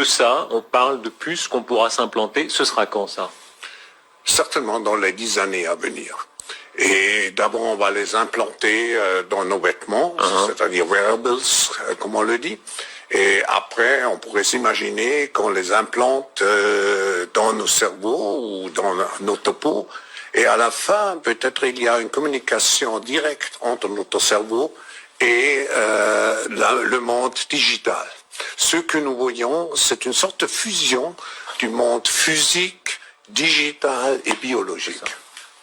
que ça, on parle de puces qu'on pourra s'implanter. Ce sera quand ça? Certainement dans les 10 années à venir. Et d'abord, on va les implanter dans nos vêtements, c'est-à-dire wearables, comme on le dit. Et après, on pourrait s'imaginer qu'on les implante dans nos cerveaux ou dans notre peau. Et à la fin, peut-être il y a une communication directe entre notre cerveau et le monde digital. Ce que nous voyons, c'est une sorte de fusion du monde physique, digital et biologique.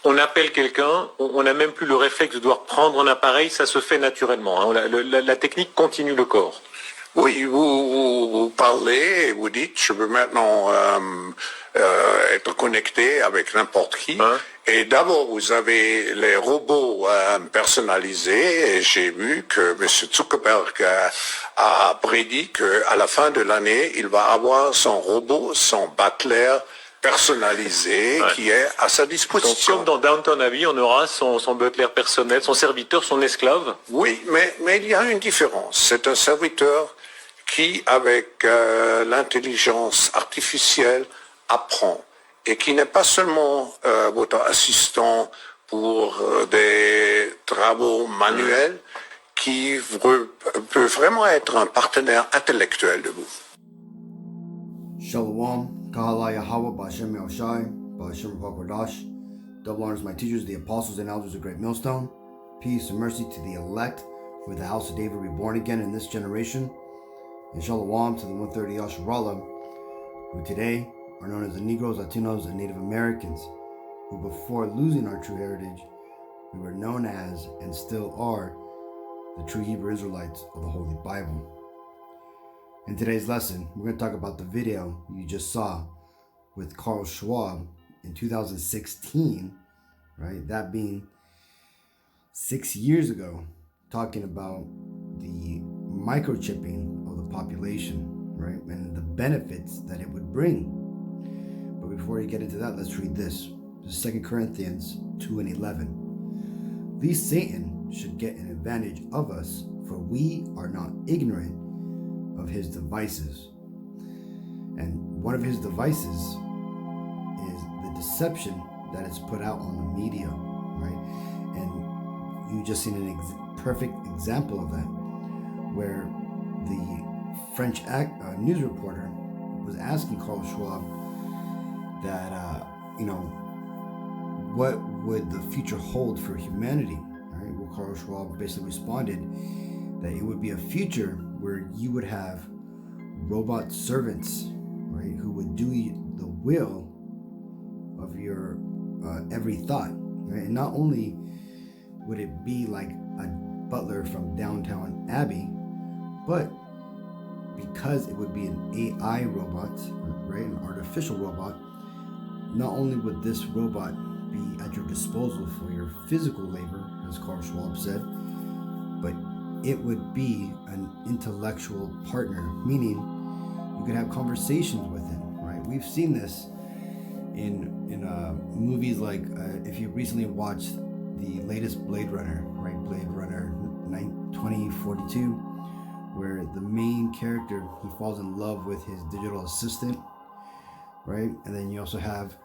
On appelle quelqu'un, on n'a même plus le réflexe de devoir prendre un appareil, ça se fait naturellement. Hein. La technique continue le corps. Oui, vous parlez et vous dites, je veux maintenant être connecté avec n'importe qui. Et d'abord, vous avez les robots personnalisés. Et j'ai vu que M. Zuckerberg a prédit qu'à la fin de l'année, il va avoir son robot, son butler personnalisé qui est à sa disposition. Donc, comme dans Downton Abbey, on aura son butler personnel, son serviteur, son esclave. Oui, mais il y a une différence. C'est un serviteur qui, avec l'intelligence artificielle, apprend et qui n'est pas seulement votre assistant pour des travaux manuels, qui peut vraiment être un partenaire intellectuel de vous. Shalom, Kahala Yahweh, Ba'ashem Yahushai, Ba'ashem Kodash. Double honors my teachers, the apostles and elders of Great Millstone. Peace and mercy to the elect, with the house of David reborn again in this generation. And Shalom to the 130 Yasharallah, who today are known as the Negroes, Latinos, and Native Americans, who before losing our true heritage, we were known as, and still are, the true Hebrew Israelites of the Holy Bible. In today's lesson, we're going to talk about the video you just saw with Carl Schwab in 2016, right? That being 6 years ago, talking about the microchipping of the population, right? And the benefits that it would bring. But before we get into that, let's read this. This is 2 Corinthians 2:11. Least Satan should get an advantage of us, for we are not ignorant of his devices. And one of his devices is the deception that is put out on the media, right? And you just seen a perfect example of that, where the French news reporter was asking Carl Schwab that, what would the future hold for humanity? Right? Well, Carl Schwab basically responded that it would be a future where you would have robot servants, right, who would do the will of your every thought, right? And not only would it be like a butler from Downton Abbey, but because it would be an AI robot, right, an artificial robot, not only would this robot be at your disposal for your physical labor, as Carl Schwab said, but it would be an intellectual partner, meaning you could have conversations with him, right? We've seen this in movies like, if you recently watched the latest Blade Runner, right? Blade Runner 2042, where the main character, he falls in love with his digital assistant, right? And then you also have,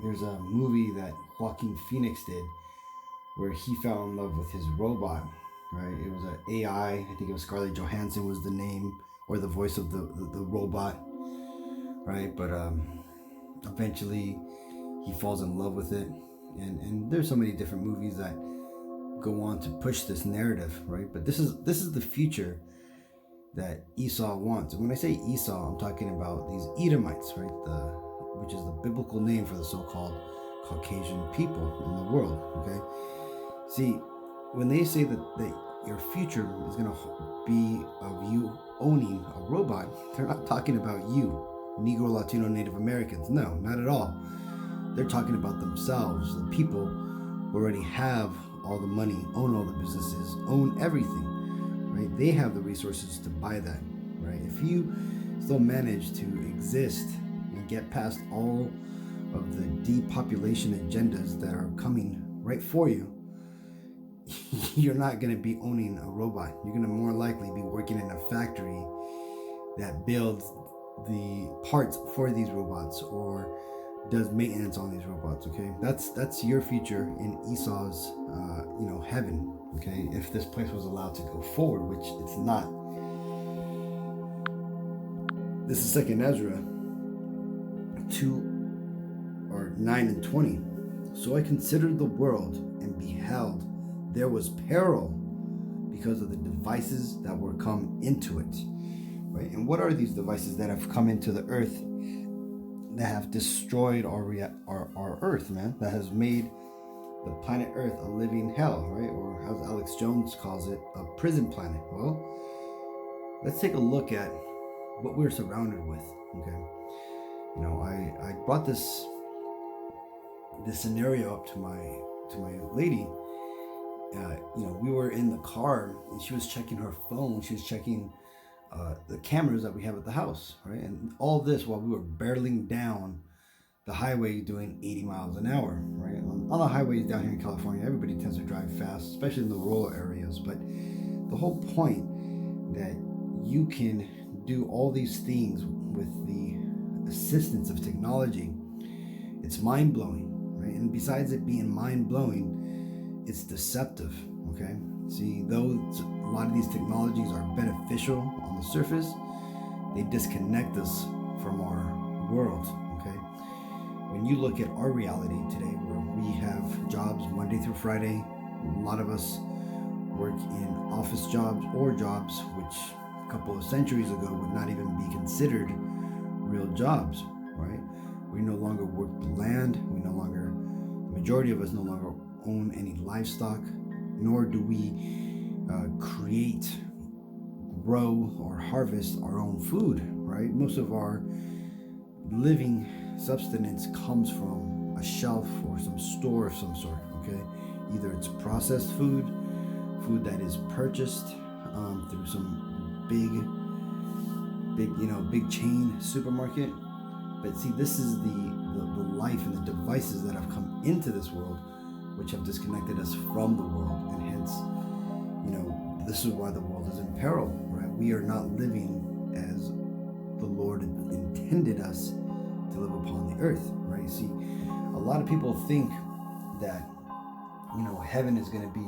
there's a movie that Joaquin Phoenix did where he fell in love with his robot, right? It was an AI, I think it was Scarlett Johansson was the name or the voice of the robot, right? But eventually he falls in love with it. And there's so many different movies that go on to push this narrative, right? But this is the future that Esau wants. And when I say Esau, I'm talking about these Edomites, right? Which is the biblical name for the so-called Caucasian people in the world, okay? See, when they say that your future is going to be of you owning a robot, they're not talking about you, Negro, Latino, Native Americans. No, not at all. They're talking about themselves, the people who already have all the money, own all the businesses, own everything, right? They have the resources to buy that, right? If you still manage to exist and get past all of the depopulation agendas that are coming right for you, you're not going to be owning a robot. You're going to more likely be working in a factory that builds the parts for these robots or does maintenance on these robots. Okay, that's your future in Esau's heaven. Okay, if this place was allowed to go forward, which it's not. This is 2nd Ezra 9:20. So I considered the world and beheld there was peril because of the devices that were come into it. Right? And what are these devices that have come into the earth that have destroyed our earth, man? That has made the planet Earth a living hell, right? Or as Alex Jones calls it, a prison planet. Well, let's take a look at what we're surrounded with. Okay, I brought this scenario up to my lady. We were in the car and she was checking her phone. She was checking the cameras that we have at the house, right? And all this while we were barreling down the highway doing 80 miles an hour, right? On the highways down here in California, everybody tends to drive fast, especially in the rural areas. But the whole point that you can do all these things with the assistance of technology, it's mind-blowing, right? And besides it being mind-blowing, it's deceptive, okay? See, though a lot of these technologies are beneficial on the surface, they disconnect us from our world, okay? When you look at our reality today, where we have jobs Monday through Friday, a lot of us work in office jobs or jobs which a couple of centuries ago would not even be considered real jobs, right? We no longer work the land. The majority of us no longer own any livestock, nor do we create, grow, or harvest our own food, right? Most of our living substance comes from a shelf or some store of some sort, okay? Either it's processed food that is purchased through some big chain supermarket. But see, this is the life and the devices that have come into this world, which have disconnected us from the world, and hence, this is why the world is in peril, right? We are not living as the Lord intended us to live upon the earth, right? See, a lot of people think that, heaven is going to be,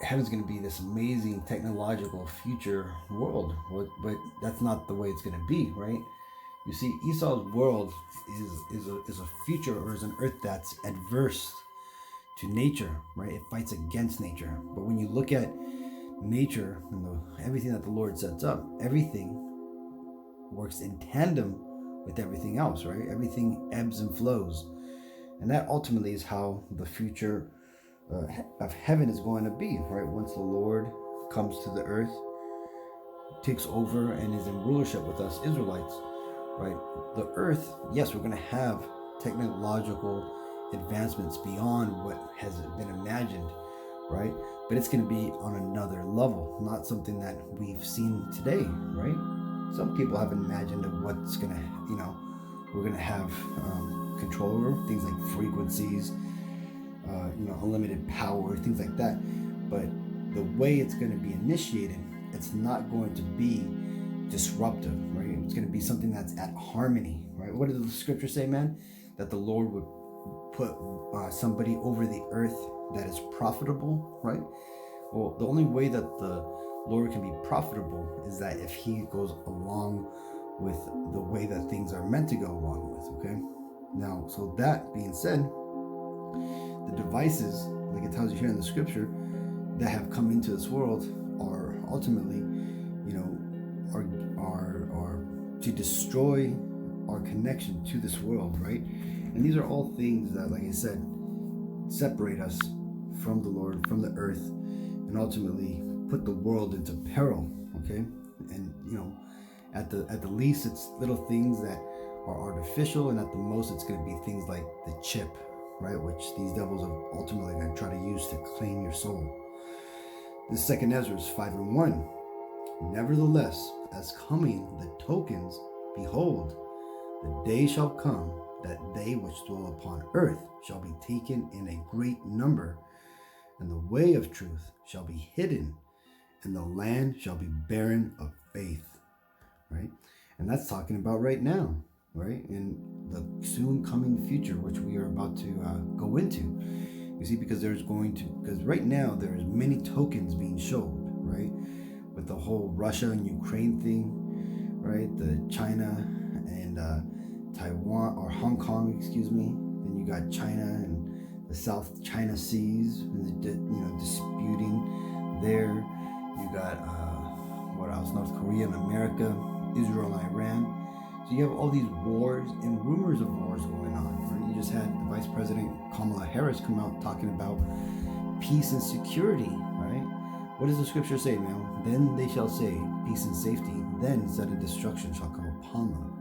heaven's going to be this amazing technological future world, but that's not the way it's going to be, right? You see, Esau's world is a future, or is an earth that's adverse to nature, right? It fights against nature. But when you look at nature and everything that the Lord sets up, everything works in tandem with everything else, right? Everything ebbs and flows. And that ultimately is how the future of heaven is going to be, right? Once the Lord comes to the earth, takes over, and is in rulership with us Israelites, right? The earth, yes, we're going to have technological advancements beyond what has been imagined, right? But it's going to be on another level, not something that we've seen today, right? Some people have imagined of what's going to, we're going to have control over things like frequencies, unlimited power, things like that. But the way it's going to be initiated, it's not going to be disruptive, right? It's going to be something that's at harmony, right? What does the scripture say, man? That the Lord would put somebody over the earth that is profitable, right? Well, the only way that the Lord can be profitable is that if he goes along with the way that things are meant to go along with, okay? Now, so that being said, the devices, like it tells you here in the scripture, that have come into this world are ultimately, are to destroy our connection to this world, right? And these are all things that, like I said, separate us from the Lord, from the earth, and ultimately put the world into peril, okay? And, at the least, it's little things that are artificial, and at the most, it's going to be things like the chip, right? Which these devils are ultimately going to try to use to claim your soul. This 2nd Ezra 5:1. Nevertheless, as coming the tokens, behold, the day shall come that they which dwell upon earth shall be taken in a great number, and the way of truth shall be hidden, and the land shall be barren of faith, right? And that's talking about right now, right? In the soon coming future, which we are about to go into. You see, because right now there's many tokens being showed, right? With the whole Russia and Ukraine thing, right? The China and Taiwan, or Hong Kong, excuse me. Then you got China and the South China Seas, disputing there. You got what else? North Korea and America, Israel and Iran. So you have all these wars and rumors of wars going on, right? You just had the Vice President Kamala Harris come out talking about peace and security, right? What does the scripture say, man? Then they shall say, peace and safety. Then sudden destruction shall come upon them,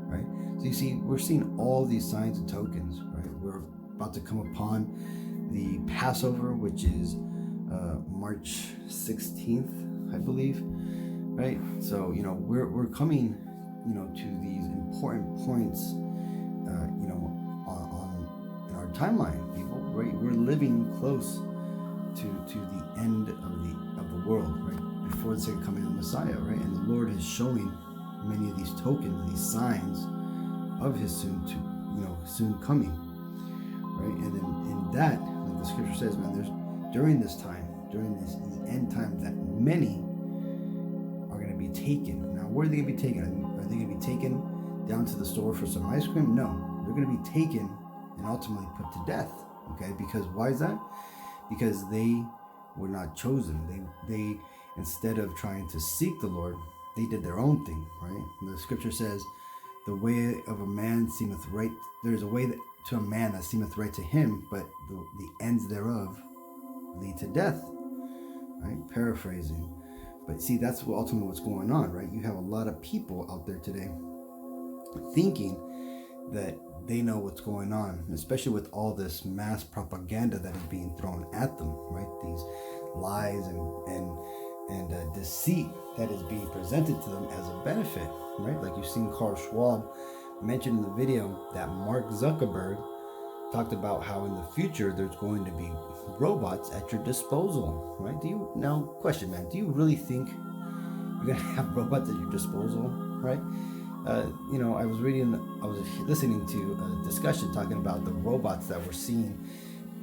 right? So you see, we're seeing all these signs and tokens, right? We're about to come upon the Passover, which is March 16th, I believe, right? So, we're coming, to these important points, in our timeline, people, right? We're living close to the end of the world, right? Before the second coming of the Messiah, right? And the Lord is showing many of these tokens, these signs of His soon coming, right? And then in that, like the scripture says, man, there's during this end time, that many are going to be taken. Now, where are they going to be taken? Are they going to be taken down to the store for some ice cream? No, they're going to be taken and ultimately put to death. Okay, because why is that? Because they were not chosen. They instead of trying to seek the Lord, they did their own thing, right? And the scripture says, the way of a man seemeth right. There's a way to a man that seemeth right to him, but the ends thereof lead to death, right? Paraphrasing. But see, that's ultimately what's going on, right? You have a lot of people out there today thinking that they know what's going on, especially with all this mass propaganda that is being thrown at them, right? These lies and deceit that is being presented to them as a benefit, right? Like you've seen Carl Schwab mention in the video that Mark Zuckerberg talked about how in the future there's going to be robots at your disposal, right? Question, man, do you really think you're gonna have robots at your disposal, right? I was listening to a discussion talking about the robots that we're seeing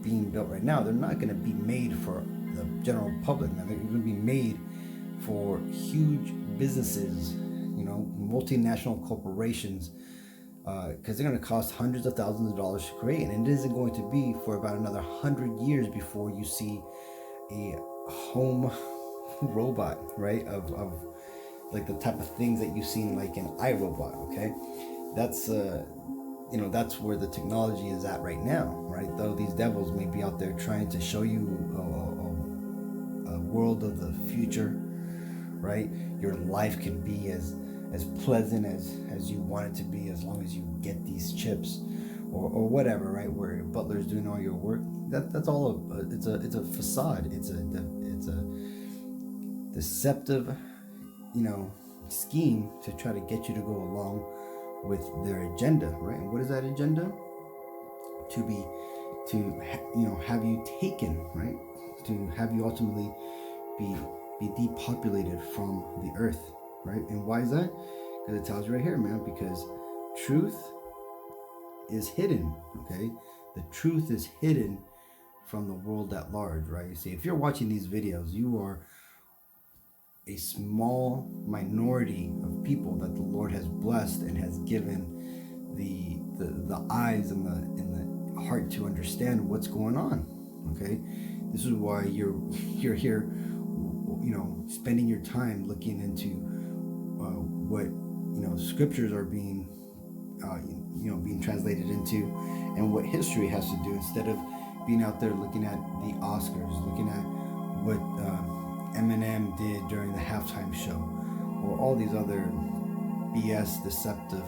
being built right now. They're not going to be made for the general public, man. They're going to be made for huge businesses, multinational corporations, because they're going to cost hundreds of thousands of dollars to create, and it isn't going to be for about another 100 years before you see a home robot, right? Of like the type of things that you've seen like in iRobot, okay? That's that's where the technology is at right now, right? Though these devils may be out there trying to show you a world of the future, right? Your life can be as pleasant as you want it to be, as long as you get these chips or whatever, right? Where your butler's doing all your work. That's all it's a facade. It's a deceptive, scheme to try to get you to go along with their agenda, right? And what is that agenda? To have you taken, right? To have you ultimately be depopulated from the earth, right? And why is that? Because it tells you right here, man, because truth is hidden, okay? The truth is hidden from the world at large, right? You see, if you're watching these videos, you are a small minority of people that the Lord has blessed and has given the eyes and the heart to understand what's going on, okay? This is why you're here, spending your time looking into what scriptures are being being translated into, and what history has to do, instead of being out there looking at the Oscars, looking at what Eminem did during the halftime show, or all these other BS deceptive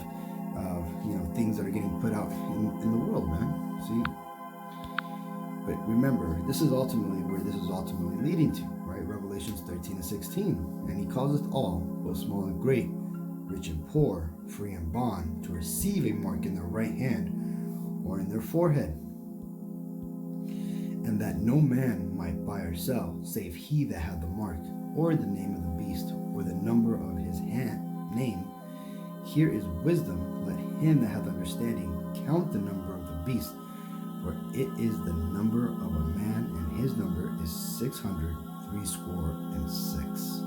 things that are getting put out in the world, man. See? But remember, this is ultimately where this is ultimately leading to, right? Revelations 13 and 16. And he causeth all, both small and great, rich and poor, free and bond, to receive a mark in their right hand or in their forehead, and that no man might buy or sell, save he that had the mark, or the name of the beast, or the number of here is wisdom. Let him that hath understanding count the number of the beast, for it is the number of a man, and his number is 666.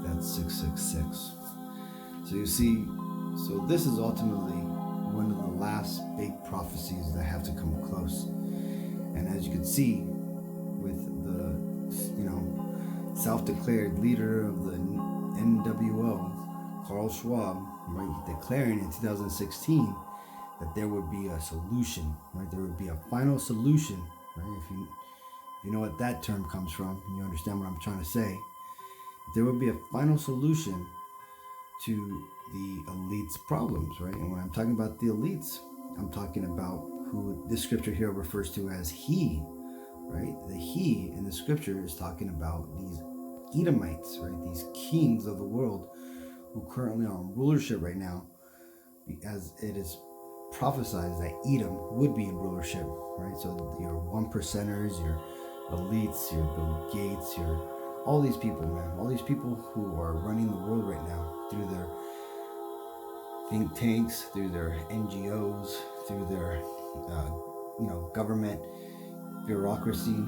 That's 666. So you see, so this is ultimately one of the last big prophecies that have to come close. And as you can see, with the, self-declared leader of the NWO, Carl Schwab, right, declaring in 2016 that there would be a solution, right? There would be a final solution, right? If you know what that term comes from, and you understand what I'm trying to say, there would be a final solution to the elites' problems, right? And when I'm talking about the elites, I'm talking about who this scripture here refers to as he, right? The he in the scripture is talking about these Edomites, right? These kings of the world who currently are in rulership right now, as it is prophesied that Edom would be in rulership, right? So your one percenters, your elites, your Bill Gates, your all these people, man, all these people who are running the world right now through their think tanks, through their NGOs, through their government bureaucracy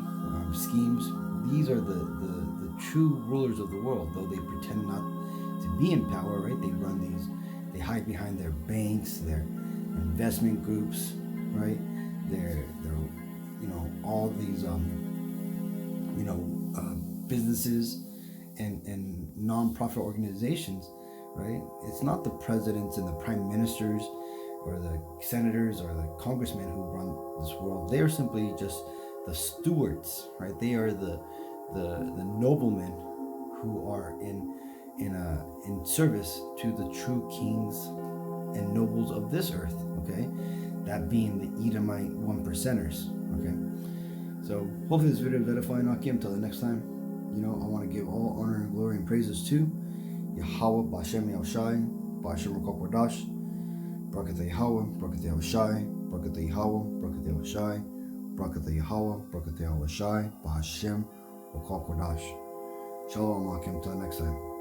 schemes. These are the true rulers of the world, though they pretend not to be in power, right? They hide behind their banks, their investment groups, right? They're all these businesses and non-profit organizations, right? It's not the presidents and the prime ministers or the senators or the congressmen who run this world. They are simply just the stewards, right? They are the noblemen who are in service to the true kings and nobles of this earth, okay? That being the Edomite one percenters, okay? So hopefully this video is edifying. Until the next time, I want to give all honor and glory and praises to Yahweh, Bashem Yahushai, Bashem Rakokwadash, Brakat Yahweh, Brakat Yahushai, Brakat Yahweh, Brakat Yahushai, Brakat Yahweh, Brakat Yahushai, Bashem Rakokwadash. Shalom, Akim. Till next time.